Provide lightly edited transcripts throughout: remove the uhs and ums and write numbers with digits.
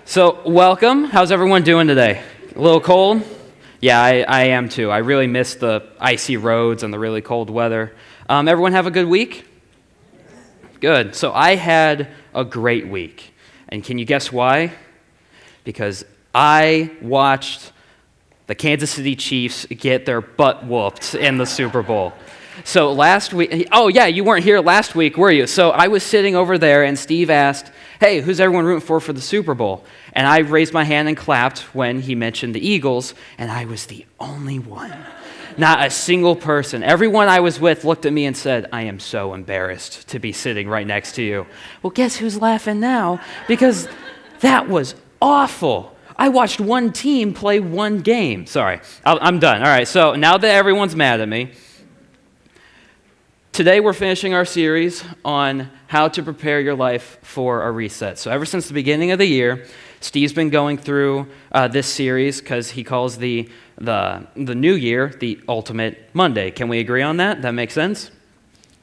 So, welcome. How's everyone doing today? A little cold? Yeah, I am too. I really miss the icy roads and the really cold weather. Everyone have a good week? Good. So, I had a great week. And can you guess why? Because I watched the Kansas City Chiefs get their butt whooped in the Super Bowl. So last week, oh yeah, you weren't here last week, were you? So I was sitting over there and Steve asked, hey, who's everyone rooting for the Super Bowl? And I raised my hand and clapped when he mentioned the Eagles, and I was the only one. Not a single person. Everyone I was with looked at me and said, I am so embarrassed to be sitting right next to you. Well, guess who's laughing now? Because that was awful. I watched one team play one game. Sorry, I'm done. All right, so now that everyone's mad at me, today we're finishing our series on how to prepare your life for a reset. So ever since the beginning of the year, Steve's been going through this series because he calls the new year the ultimate Monday. Can we agree on that? That makes sense?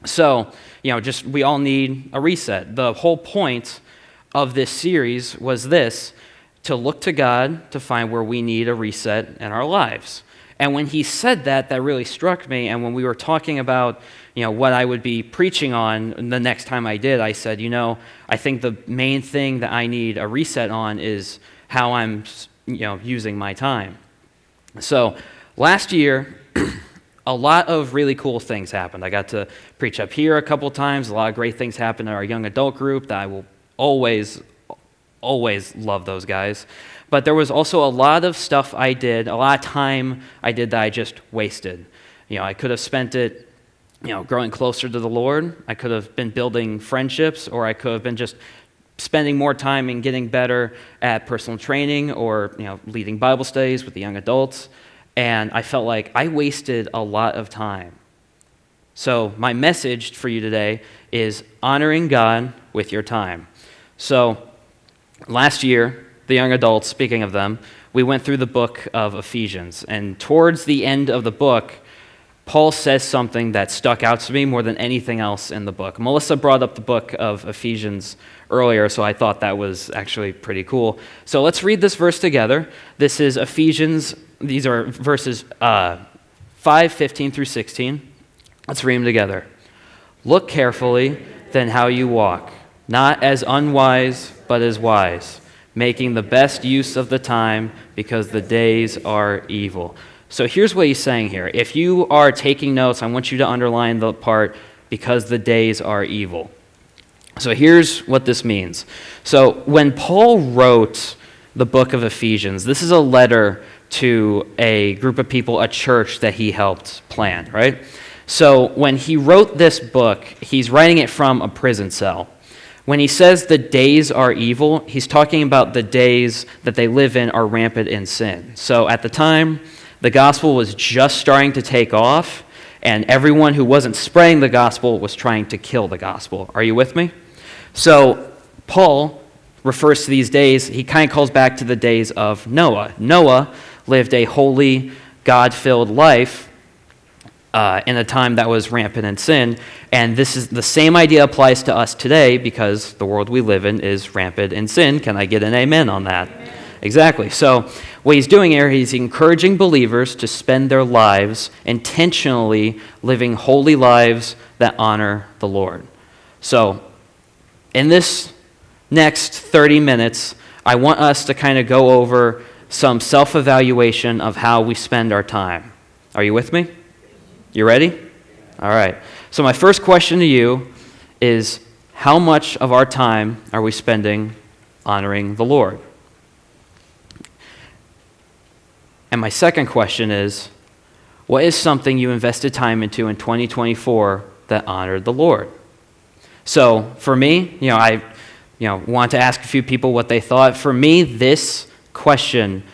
So, we all need a reset. The whole point of this series was this: to look to God to find where we need a reset in our lives. And when he said that really struck me. And when we were talking about, what I would be preaching on the next time I did, I said, I think the main thing that I need a reset on is how I'm, using my time. So last year, a lot of really cool things happened. I got to preach up here a couple times. A lot of great things happened in our young adult group that I will always love those guys. But there was also a lot of stuff I did, a lot of time I did that I just wasted. I could have spent it, growing closer to the Lord. I could have been building friendships, or I could have been just spending more time and getting better at personal training or, leading Bible studies with the young adults. And I felt like I wasted a lot of time. So my message for you today is honoring God with your time. So last year, the young adults, speaking of them, we went through the book of Ephesians. And towards the end of the book, Paul says something that stuck out to me more than anything else in the book. Melissa brought up the book of Ephesians earlier, so I thought that was actually pretty cool. So let's read this verse together. This is Ephesians. These are verses 5:15 through 16. Let's read them together. Look carefully then how you walk, not as unwise, but as wise, making the best use of the time, because the days are evil. So here's what he's saying here. If you are taking notes, I want you to underline the part, because the days are evil. So here's what this means. So when Paul wrote the book of Ephesians, this is a letter to a group of people, a church that he helped plant, right? So when he wrote this book, he's writing it from a prison cell. When he says the days are evil, he's talking about the days that they live in are rampant in sin. So at the time, the gospel was just starting to take off, and everyone who wasn't spreading the gospel was trying to kill the gospel. Are you with me? So Paul refers to these days, he kind of calls back to the days of Noah. Noah lived a holy, God-filled life in a time that was rampant in sin, and this is the same idea applies to us today because the world we live in is rampant in sin. Can I get an amen on that? Amen. Exactly. So what he's doing here, he's encouraging believers to spend their lives intentionally living holy lives that honor the Lord. So in this next 30 minutes, I want us to kind of go over some self-evaluation of how we spend our time. Are you with me? You ready? All right. So my first question to you is, how much of our time are we spending honoring the Lord? And my second question is, what is something you invested time into in 2024 that honored the Lord? So for me, I want to ask a few people what they thought. For me, this question,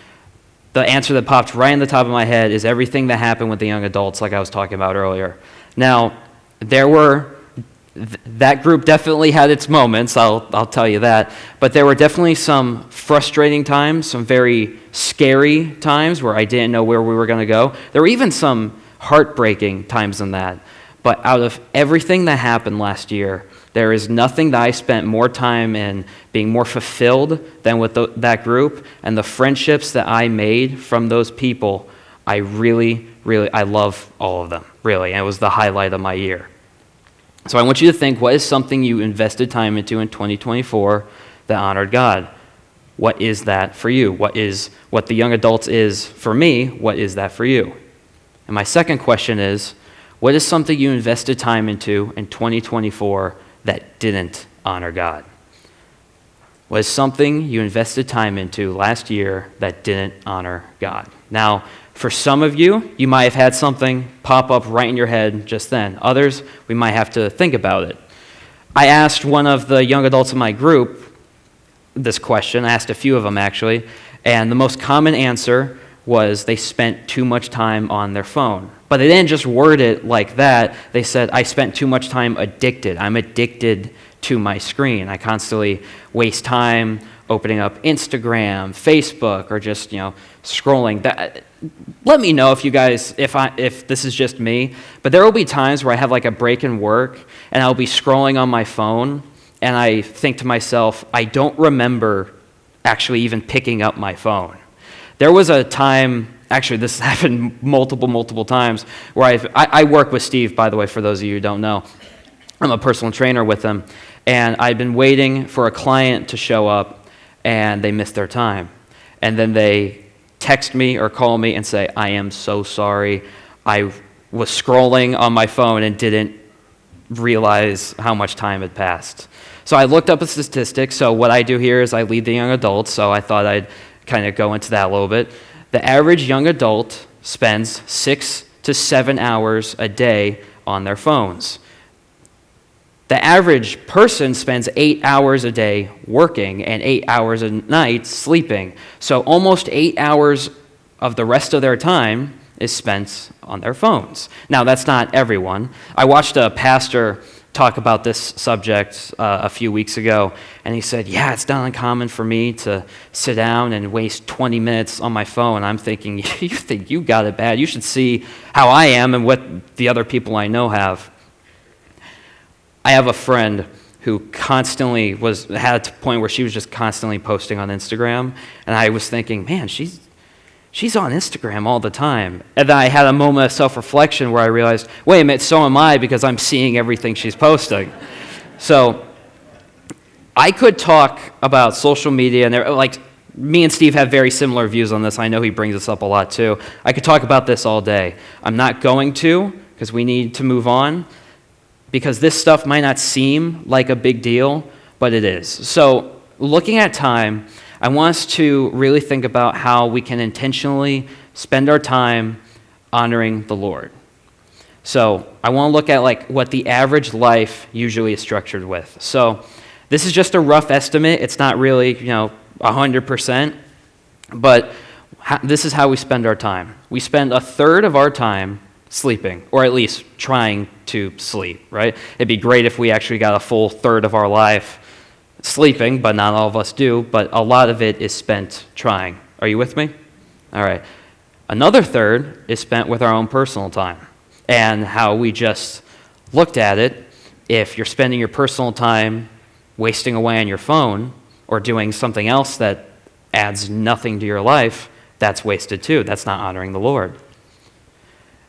the answer that popped right in the top of my head is everything that happened with the young adults, like I was talking about earlier. Now, that group definitely had its moments, I'll tell you that, but there were definitely some frustrating times, some very scary times where I didn't know where we were going to go. There were even some heartbreaking times in that. But out of everything that happened last year, there is nothing that I spent more time in being more fulfilled than with that group, and the friendships that I made from those people, I love all of them, really, and it was the highlight of my year. So I want you to think, what is something you invested time into in 2024 that honored God? What is that for you? What the young adults is for me, what is that for you? And my second question is, what is something you invested time into in 2024 that didn't honor God? What is something you invested time into last year that didn't honor God? Now, for some of you, you might have had something pop up right in your head just then. Others, we might have to think about it. I asked one of the young adults in my group this question. I asked a few of them, actually, and the most common answer was they spent too much time on their phone. But they didn't just word it like that. They said, I spent too much time addicted. I'm addicted to my screen. I constantly waste time opening up Instagram, Facebook, or just, scrolling. Let me know if you guys, if this is just me, but there will be times where I have like a break in work and I'll be scrolling on my phone and I think to myself, I don't remember actually even picking up my phone. There was a time, actually this happened multiple times, where I work with Steve, by the way, for those of you who don't know. I'm a personal trainer with him, and I'd been waiting for a client to show up, and they missed their time. And then they text me or call me and say, I am so sorry. I was scrolling on my phone and didn't realize how much time had passed. So I looked up a statistic. So what I do here is I lead the young adults, so I thought I'd kind of go into that a little bit. The average young adult spends 6 to 7 hours a day on their phones. The average person spends 8 hours a day working and 8 hours a night sleeping. So almost 8 hours of the rest of their time is spent on their phones. Now, that's not everyone. I watched a pastor talk about this subject a few weeks ago, and he said, yeah, it's not uncommon for me to sit down and waste 20 minutes on my phone. I'm thinking, you think you got it bad. You should see how I am and what the other people I know have. I have a friend who constantly had a point where she was just constantly posting on Instagram, and I was thinking, man, she's on Instagram all the time. And then I had a moment of self-reflection where I realized, wait a minute, so am I, because I'm seeing everything she's posting. So I could talk about social media, and like me and Steve have very similar views on this. I know he brings this up a lot too. I could talk about this all day. I'm not going to, because we need to move on, because this stuff might not seem like a big deal, but it is. So looking at time, I want us to really think about how we can intentionally spend our time honoring the Lord. So I want to look at like what the average life usually is structured with. So this is just a rough estimate. It's not really, 100%, but this is how we spend our time. We spend a third of our time sleeping, or at least trying to sleep, right? It'd be great if we actually got a full third of our life sleeping, but not all of us do, but a lot of it is spent trying. Are you with me? All right. Another third is spent with our own personal time, and how we just looked at it. If you're spending your personal time wasting away on your phone or doing something else that adds nothing to your life, that's wasted too. That's not honoring the Lord.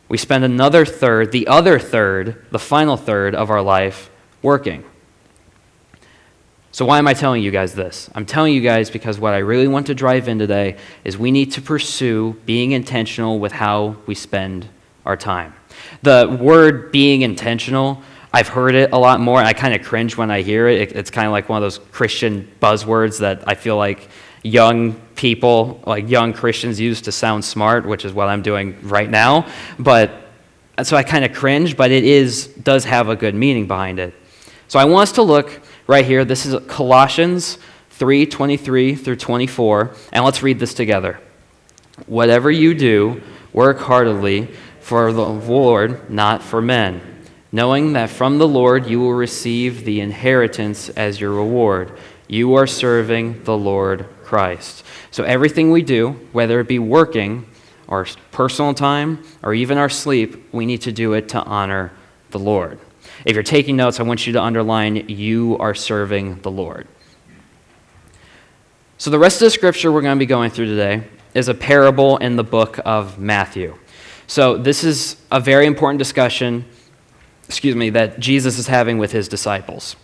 We spend another third, the other third, the final third of our life working. So why am I telling you guys this? I'm telling you guys because what I really want to drive in today is we need to pursue being intentional with how we spend our time. The word being intentional, I've heard it a lot more, and I kind of cringe when I hear it. It's kind of like one of those Christian buzzwords that I feel like young people, like young Christians, use to sound smart, which is what I'm doing right now. But so I kind of cringe, but it does have a good meaning behind it. So I want us to look right here. This is Colossians 3:23 through 24, and let's read this together. Whatever you do, work heartily for the Lord, not for men, knowing that from the Lord you will receive the inheritance as your reward. You are serving the Lord Christ. So everything we do, whether it be working, our personal time, or even our sleep, we need to do it to honor the Lord. If you're taking notes, I want you to underline, you are serving the Lord. So the rest of the scripture we're going to be going through today is a parable in the book of Matthew. So this is a very important discussion, that Jesus is having with his disciples.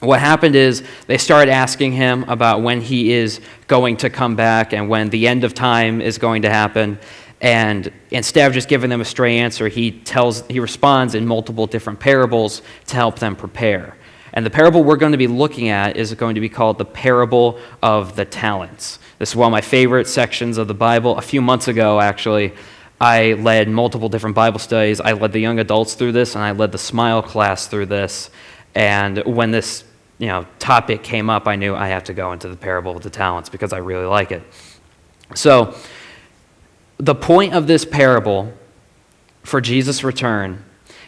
What happened is they started asking him about when he is going to come back and when the end of time is going to happen. And instead of just giving them a straight answer, he responds in multiple different parables to help them prepare. And the parable we're going to be looking at is going to be called the parable of the talents. This is one of my favorite sections of the Bible. A few months ago, actually, I led multiple different Bible studies. I led the young adults through this, and I led the Smile class through this. And when this topic came up, I knew I have to go into the parable of the talents because I really like it. So the point of this parable for Jesus' return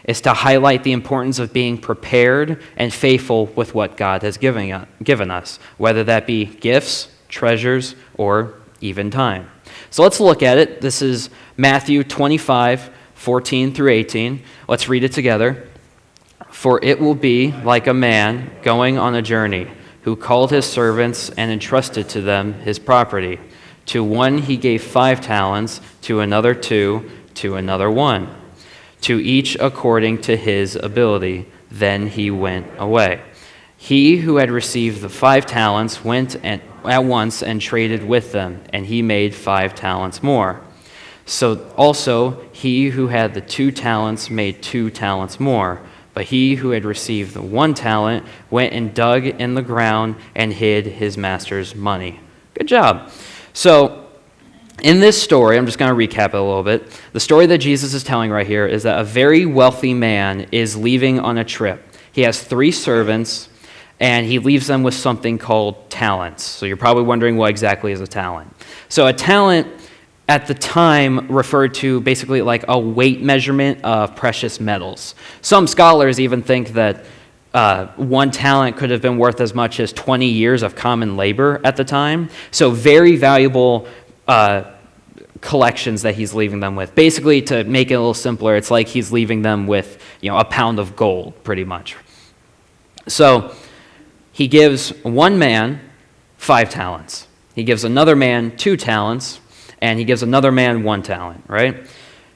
is to highlight the importance of being prepared and faithful with what God has given us, whether that be gifts, treasures, or even time. So let's look at it. This is Matthew 25, 14 through 18. Let's read it together. For it will be like a man going on a journey who called his servants and entrusted to them his property. To one he gave 5 talents, to another 2, to another 1, to each according to his ability. Then he went away. He who had received the 5 talents went at once and traded with them, and he made 5 talents more. So also he who had the 2 talents made 2 talents more. But he who had received the 1 talent went and dug in the ground and hid his master's money. Good job. So in this story, I'm just going to recap it a little bit. The story that Jesus is telling right here is that a very wealthy man is leaving on a trip. He has 3 servants, and he leaves them with something called talents. So you're probably wondering what exactly is a talent. So a talent at the time referred to basically like a weight measurement of precious metals. Some scholars even think that 1 talent could have been worth as much as 20 years of common labor at the time. So very valuable collections that he's leaving them with. Basically, to make it a little simpler, it's like he's leaving them with a pound of gold, pretty much. So he gives one man 5 talents. He gives another man 2 talents. And he gives another man 1 talent, right?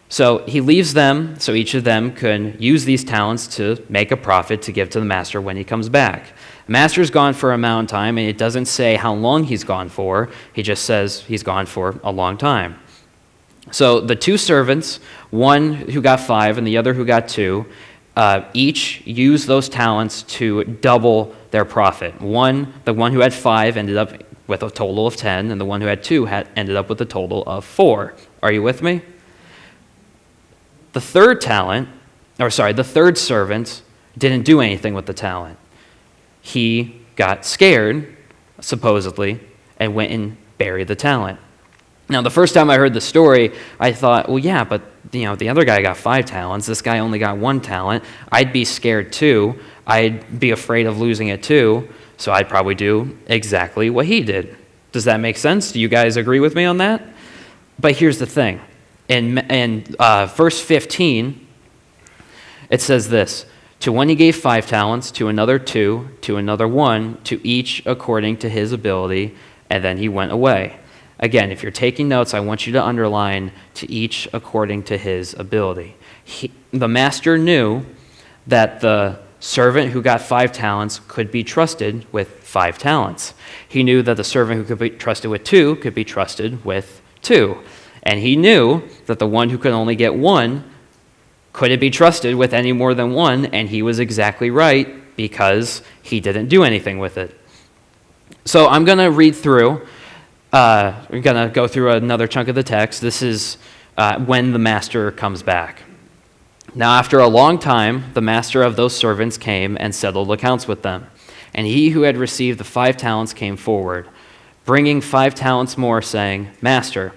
So he leaves them so each of them can use these talents to make a profit to give to the master when he comes back. The master's gone for a amount of time, and it doesn't say how long he's gone for. He just says he's gone for a long time. So the 2 servants, one who got 5 and the other who got 2, each used those talents to double their profit. The one who had 5 ended up with a total of 10, and the one who had 2 ended up with a total of 4. Are you with me? The third servant didn't do anything with the talent. He got scared, supposedly, and went and buried the talent. Now, the first time I heard the story, I thought, well, yeah, but the other guy got 5 talents. This guy only got 1 talent. I'd be scared too. I'd be afraid of losing it too. So I'd probably do exactly what he did. Does that make sense? Do you guys agree with me on that? But here's the thing. In verse 15, it says this: to one he gave 5 talents, to another 2, to another 1, to each according to his ability, and then he went away. Again, if you're taking notes, I want you to underline to each according to his ability. The master knew that the servant who got 5 talents could be trusted with 5 talents. He knew that the servant who could be trusted with 2 could be trusted with 2. And he knew that the one who could only get 1 couldn't be trusted with any more than 1, and he was exactly right because he didn't do anything with it. So I'm going to read through. We're going to go through another chunk of the text. This is when the master comes back. Now, after a long time, the master of those servants came and settled accounts with them. And he who had received the 5 talents came forward, bringing 5 talents more, saying, Master,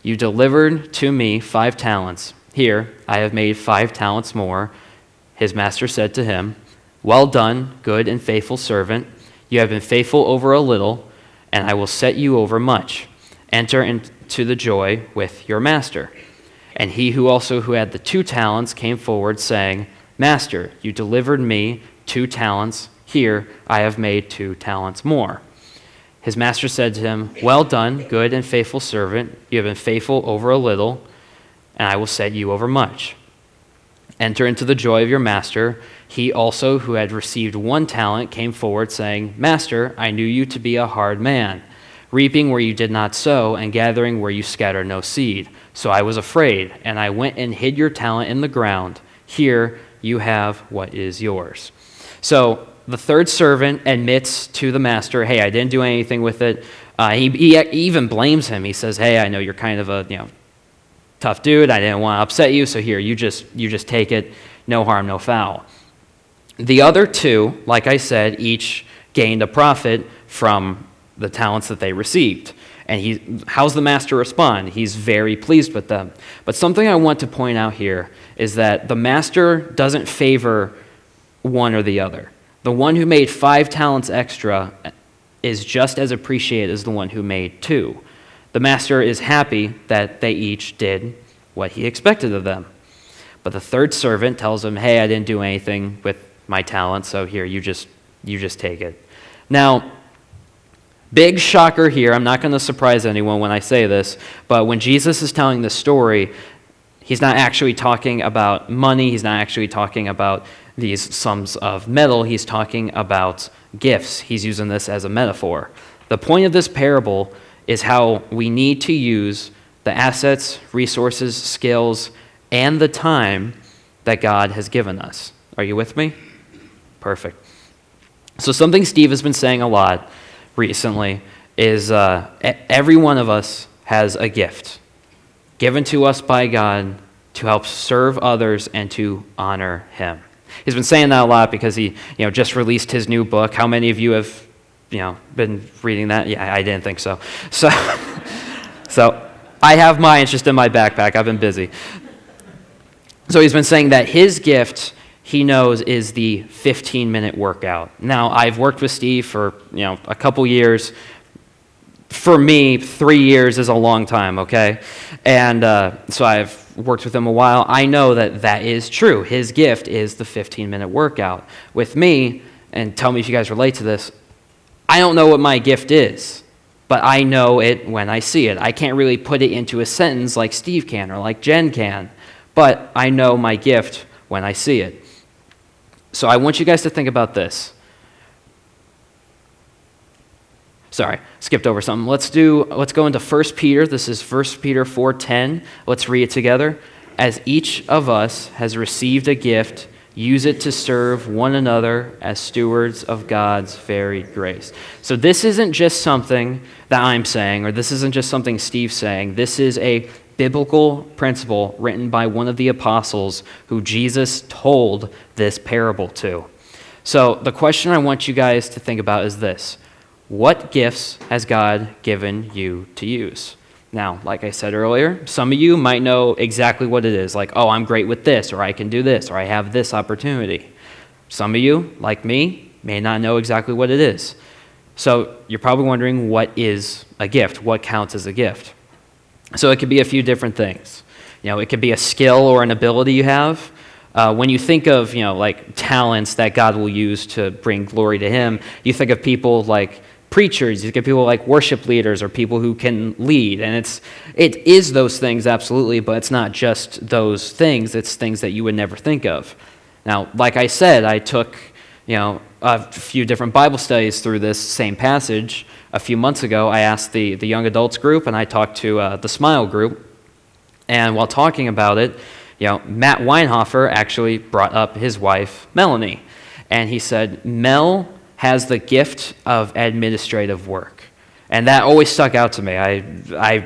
you delivered to me 5 talents. Here, I have made 5 talents more. His master said to him, Well done, good and faithful servant. You have been faithful over a little, and I will set you over much. Enter into the joy with your master. And he who had the 2 talents came forward, saying, Master, you delivered me 2 talents. Here I have made 2 talents more. His master said to him, well done, good and faithful servant. You have been faithful over a little, and I will set you over much. Enter into the joy of your master. He also, who had received 1 talent, came forward, saying, Master, I knew you to be a hard man, reaping where you did not sow, and gathering where you scattered no seed. So I was afraid, and I went and hid your talent in the ground. Here you have what is yours. So the third servant admits to the master, hey, I didn't do anything with it. He even blames him. He says, hey, I know you're kind of a tough dude. I didn't want to upset you, so here, you just take it. No harm, no foul. The other 2, like I said, each gained a profit from the talents that they received. And how's the master respond? He's very pleased with them. But something I want to point out here is that the master doesn't favor one or the other. The one who made 5 talents extra is just as appreciated as the one who made 2. The master is happy that they each did what he expected of them. But the third servant tells him, hey, I didn't do anything with my talent, so here, you just take it. Now, big shocker here. I'm not going to surprise anyone when I say this, but when Jesus is telling this story, he's not actually talking about money. He's not actually talking about these sums of metal. He's talking about gifts. He's using this as a metaphor. The point of this parable is how we need to use the assets, resources, skills, and the time that God has given us. Are you with me? Perfect. So something Steve has been saying a lot recently is every one of us has a gift given to us by God to help serve others and to honor Him. He's been saying that a lot because he just released his new book. How many of you have been reading that? Yeah, I didn't think so. So I have mine just in my backpack. I've been busy. So he's been saying that his gift, he knows, is the 15-minute workout. Now, I've worked with Steve for a couple years. For me, 3 years is a long time, okay? And so I've worked with him a while. I know that is true. His gift is the 15-minute workout. With me, and tell me if you guys relate to this, I don't know what my gift is, but I know it when I see it. I can't really put it into a sentence like Steve can or like Jen can, but I know my gift when I see it. So I want you guys to think about this. Sorry, skipped over something. Let's go into 1 Peter. This is 1 Peter 4:10. Let's read it together. As each of us has received a gift, use it to serve one another as stewards of God's varied grace. So this isn't just something that I'm saying, or this isn't just something Steve's saying. This is a biblical principle written by one of the apostles who Jesus told this parable to. So the question I want you guys to think about is this. What gifts has God given you to use? Now, like I said earlier, some of you might know exactly what it is. Like, oh, I'm great with this, or I can do this, or I have this opportunity. Some of you, like me, may not know exactly what it is. So you're probably wondering, what is a gift? What counts as a gift? So it could be a few different things. It could be a skill or an ability you have. When you think of, like talents that God will use to bring glory to Him, you think of people like preachers, you get people like worship leaders or people who can lead. And it is those things, absolutely, but it's not just those things. It's things that you would never think of. Now, like I said, I took a few different Bible studies through this same passage. A few months ago, I asked the young adults group, and I talked to the Smile group. And while talking about it, Matt Weinhofer actually brought up his wife, Melanie. And he said, Mel has the gift of administrative work. And that always stuck out to me.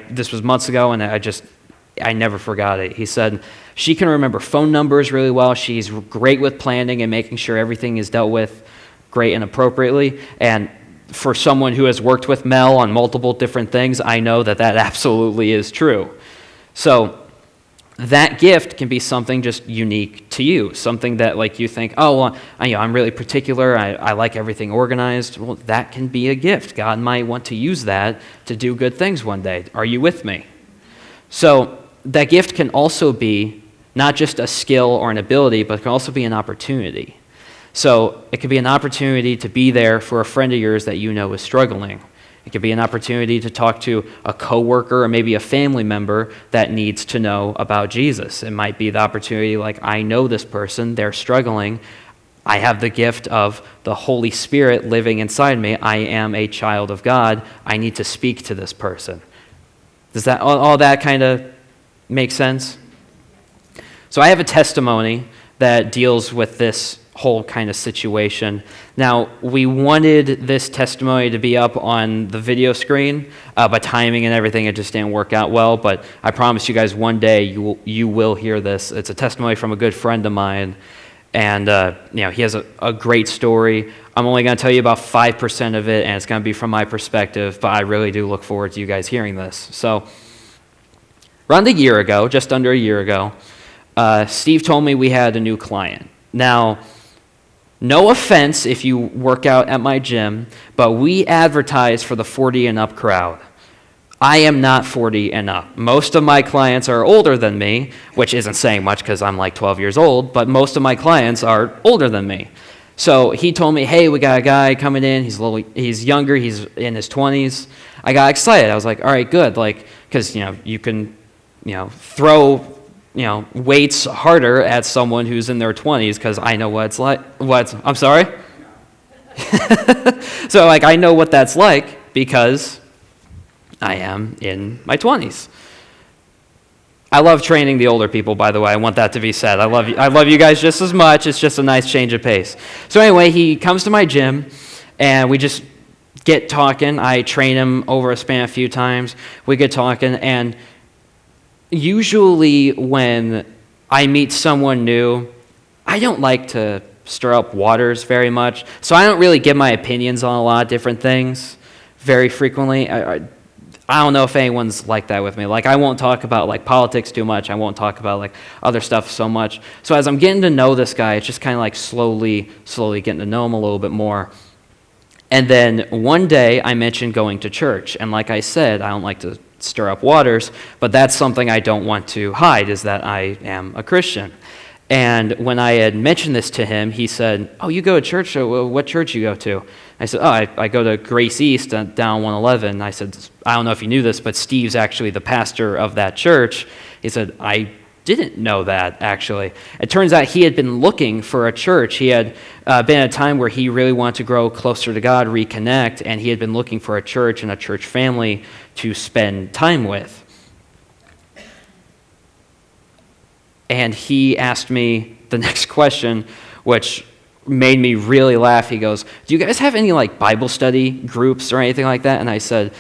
This was months ago, and I never forgot it. He said, she can remember phone numbers really well. She's great with planning and making sure everything is dealt with great and appropriately. And for someone who has worked with Mel on multiple different things, I know that absolutely is true. So that gift can be something just unique to you, something that like you think, oh, well, I'm really particular, I like everything organized. Well, that can be a gift. God might want to use that to do good things one day. Are you with me? So that gift can also be not just a skill or an ability, but it can also be an opportunity. So it could be an opportunity to be there for a friend of yours that you know is struggling. It could be an opportunity to talk to a coworker or maybe a family member that needs to know about Jesus. It might be the opportunity like, I know this person, they're struggling. I have the gift of the Holy Spirit living inside me. I am a child of God. I need to speak to this person. Does that all that kind of make sense? So I have a testimony that deals with this whole kind of situation. Now, we wanted this testimony to be up on the video screen, but timing and everything, it just didn't work out well. But I promise you guys, one day you will hear this. It's a testimony from a good friend of mine, and he has a great story. I'm only going to tell you about 5% of it, and it's going to be from my perspective, but I really do look forward to you guys hearing this. So, around a year ago, just under a year ago, Steve told me we had a new client. Now, no offense if you work out at my gym, but we advertise for the 40 and up crowd. I am not 40 and up. Most of my clients are older than me, which isn't saying much because I'm like 12 years old, but most of my clients are older than me. So he told me, hey, we got a guy coming in. He's younger. He's in his 20s. I got excited. I was like, all right, good. Because, you can, throw weights harder at someone who's in their 20s because I know what it's like. I'm sorry? So, I know what that's like because I am in my 20s. I love training the older people, by the way. I want that to be said. I love you guys just as much. It's just a nice change of pace. So anyway, he comes to my gym, and we just get talking. I train him over a span a few times. We get talking, and usually when I meet someone new, I don't like to stir up waters very much, so I don't really give my opinions on a lot of different things very frequently. I don't know if anyone's like that with me. I won't talk about politics too much. I won't talk about other stuff so much. So as I'm getting to know this guy, it's just kind of slowly getting to know him a little bit more. And then one day I mentioned going to church, and like I said, I don't like to stir up waters, but that's something I don't want to hide, is that I am a Christian. And when I had mentioned this to him, he said, oh, you go to church? What church you go to? I said, I go to Grace East down 111. I said, I don't know if you knew this, but Steve's actually the pastor of that church. He said, I didn't know that, actually. It turns out he had been looking for a church. He had been at a time where he really wanted to grow closer to God, reconnect, and he had been looking for a church and a church family to spend time with. And he asked me the next question, which made me really laugh. He goes, do you guys have any Bible study groups or anything like that? And I said,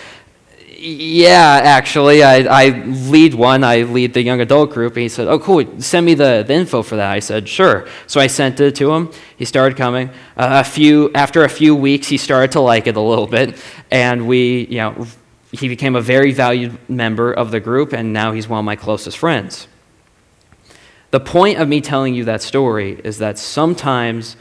yeah, actually, I lead one. I lead the young adult group. And he said, oh, cool, send me the info for that. I said, sure. So I sent it to him. He started coming. After a few weeks, he started to like it a little bit. And he became a very valued member of the group, and now he's one of my closest friends. The point of me telling you that story is that sometimes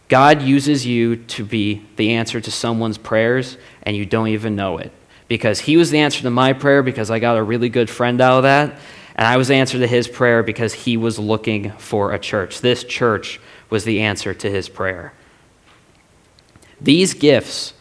God uses you to be the answer to someone's prayers, and you don't even know it. Because he was the answer to my prayer because I got a really good friend out of that, and I was the answer to his prayer because he was looking for a church. This church was the answer to his prayer. These gifts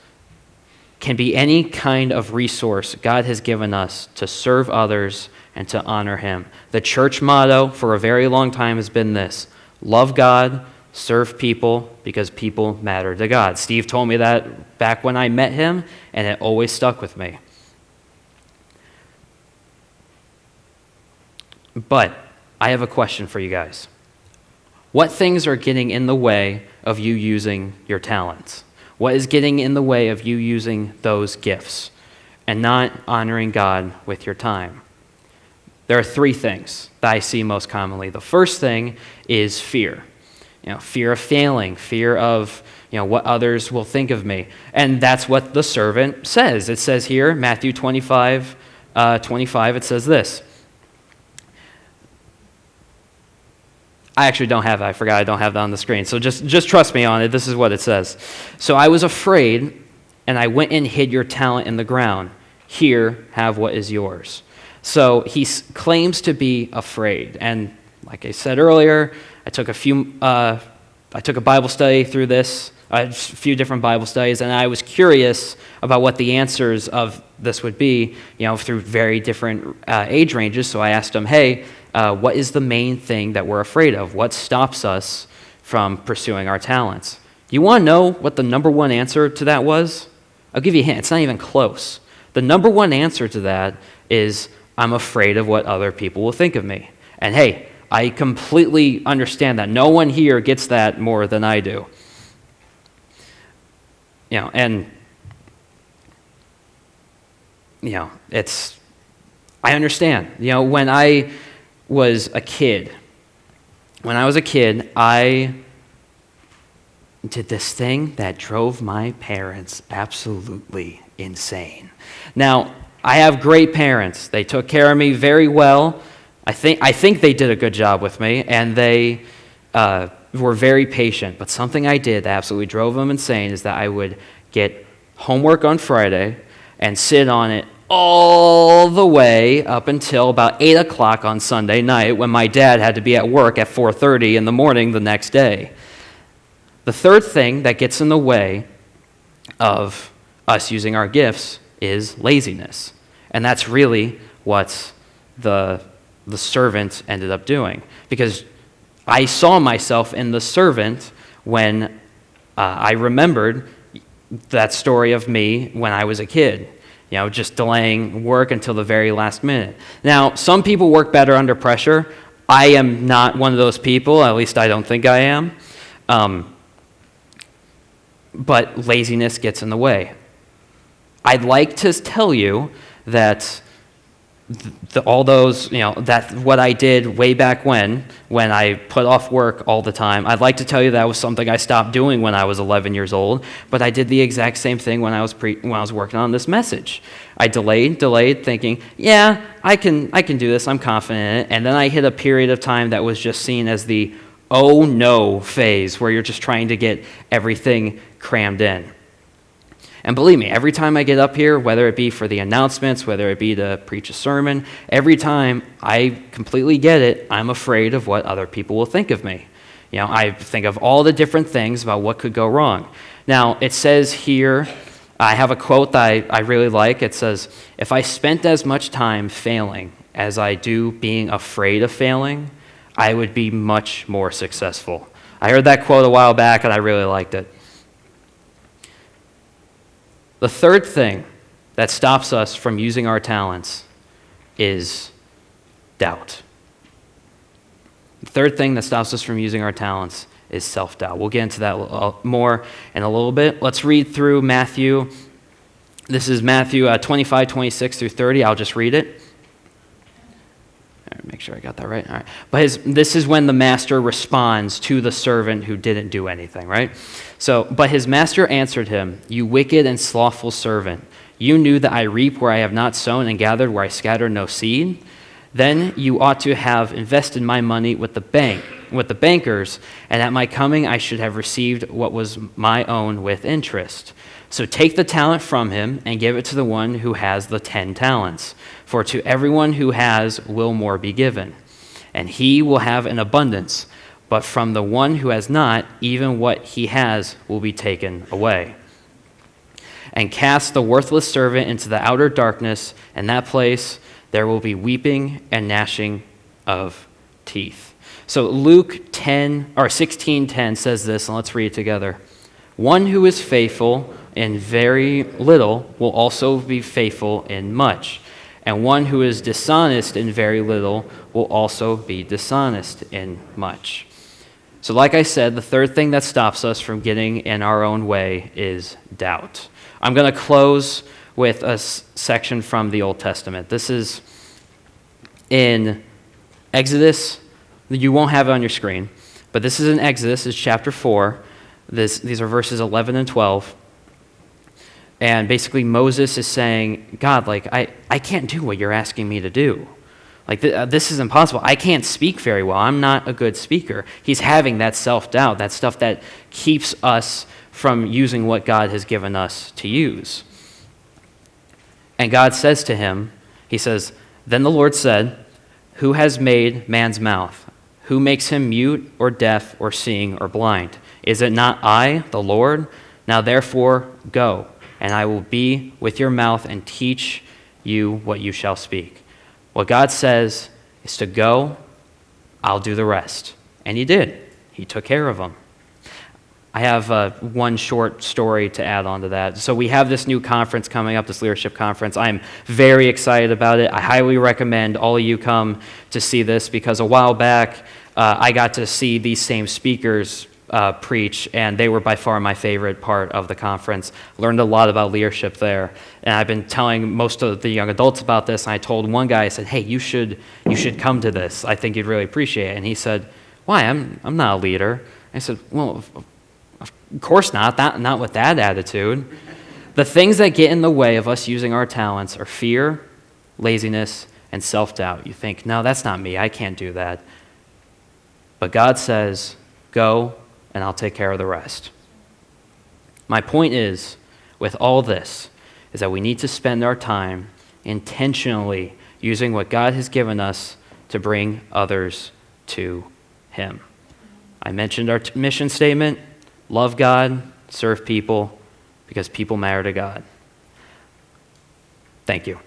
can be any kind of resource God has given us to serve others and to honor him. The church motto for a very long time has been this: love God, serve people, because people matter to God. Steve told me that back when I met him, and it always stuck with me. But I have a question for you guys. What things are getting in the way of you using your talents? What is getting in the way of you using those gifts and not honoring God with your time? There are three things that I see most commonly. The first thing is fear. Fear of failing, fear of what others will think of me. And that's what the servant says. It says here, Matthew 25, it says this. I actually don't have it. I forgot I don't have that on the screen. So just trust me on it. This is what it says. So I was afraid, and I went and hid your talent in the ground. Here, have what is yours. So he claims to be afraid. And like I said earlier, I took a Bible study through this, a few different Bible studies, and I was curious about what the answers of this would be, through very different age ranges. So I asked them, hey, what is the main thing that we're afraid of? What stops us from pursuing our talents? You want to know what the number one answer to that was? I'll give you a hint. It's not even close. The number one answer to that is, I'm afraid of what other people will think of me. And hey, I completely understand that. No one here gets that more than I do. I understand. When I was a kid, I did this thing that drove my parents absolutely insane. Now, I have great parents. They took care of me very well. I think they did a good job with me, and they were very patient. But something I did that absolutely drove them insane is that I would get homework on Friday and sit on it all the way up until about 8 o'clock on Sunday night, when my dad had to be at work at 4:30 in the morning the next day. The third thing that gets in the way of us using our gifts is laziness. And that's really what the servant ended up doing. Because I saw myself in the servant when I remembered that story of me when I was a kid, just delaying work until the very last minute. Now, some people work better under pressure. I am not one of those people, at least I don't think I am. But laziness gets in the way. I'd like to tell you that that what I did way back when I put off work all the time, I'd like to tell you that was something I stopped doing when I was 11 years old, but I did the exact same thing when I was working on this message. I delayed, thinking, yeah, I can do this, I'm confident in it, and then I hit a period of time that was just seen as the oh no phase, where you're just trying to get everything crammed in. And believe me, every time I get up here, whether it be for the announcements, whether it be to preach a sermon, every time I completely get it, I'm afraid of what other people will think of me. I think of all the different things about what could go wrong. Now, it says here, I have a quote that I really like. It says, if I spent as much time failing as I do being afraid of failing, I would be much more successful. I heard that quote a while back, and I really liked it. The third thing that stops us from using our talents is doubt. The third thing that stops us from using our talents is self-doubt. We'll get into that more in a little bit. Let's read through Matthew. This is Matthew 25, 26 through 30. I'll just read it. All right, make sure I got that right. All right. But this is when the master responds to the servant who didn't do anything, right? But his master answered him, "You wicked and slothful servant, you knew that I reap where I have not sown and gathered where I scattered no seed? Then you ought to have invested my money with the bankers, and at my coming I should have received what was my own with interest. So take the talent from him and give it to the one who has the 10 talents. For to everyone who has will more be given, and he will have an abundance. But from the one who has not, even what he has will be taken away. And cast the worthless servant into the outer darkness, and that place there will be weeping and gnashing of teeth." So Luke 16:10 says this, and let's read it together. "One who is faithful in very little will also be faithful in much, and one who is dishonest in very little will also be dishonest in much." So like I said, the third thing that stops us from getting in our own way is doubt. I'm going to close with a section from the Old Testament. This is in Exodus. You won't have it on your screen, but this is in Exodus. It's chapter 4. These are verses 11 and 12. And basically Moses is saying, God, I can't do what you're asking me to do. This is impossible. I can't speak very well. I'm not a good speaker. He's having that self-doubt, that stuff that keeps us from using what God has given us to use. And God says to him, he says, "Then the Lord said, 'Who has made man's mouth? Who makes him mute or deaf or seeing or blind? Is it not I, the Lord? Now therefore go, and I will be with your mouth and teach you what you shall speak. What God says is to go, I'll do the rest. And he did. He took care of them. I have one short story to add on to that. So we have this new conference coming up, this leadership conference. I'm very excited about it. I highly recommend all of you come to see this because a while back I got to see these same speakers preach, and they were by far my favorite part of the conference. Learned a lot about leadership there. And I've been telling most of the young adults about this, and I told one guy, I said, hey, you should come to this. I think you'd really appreciate it. And he said, why? I'm not a leader. I said, well, of course not with that attitude. The things that get in the way of us using our talents are fear, laziness, and self-doubt. You think, no, that's not me. I can't do that. But God says, go, and I'll take care of the rest. My point is, with all this, is that we need to spend our time intentionally using what God has given us to bring others to Him. I mentioned our mission statement: love God, serve people, because people matter to God. Thank you.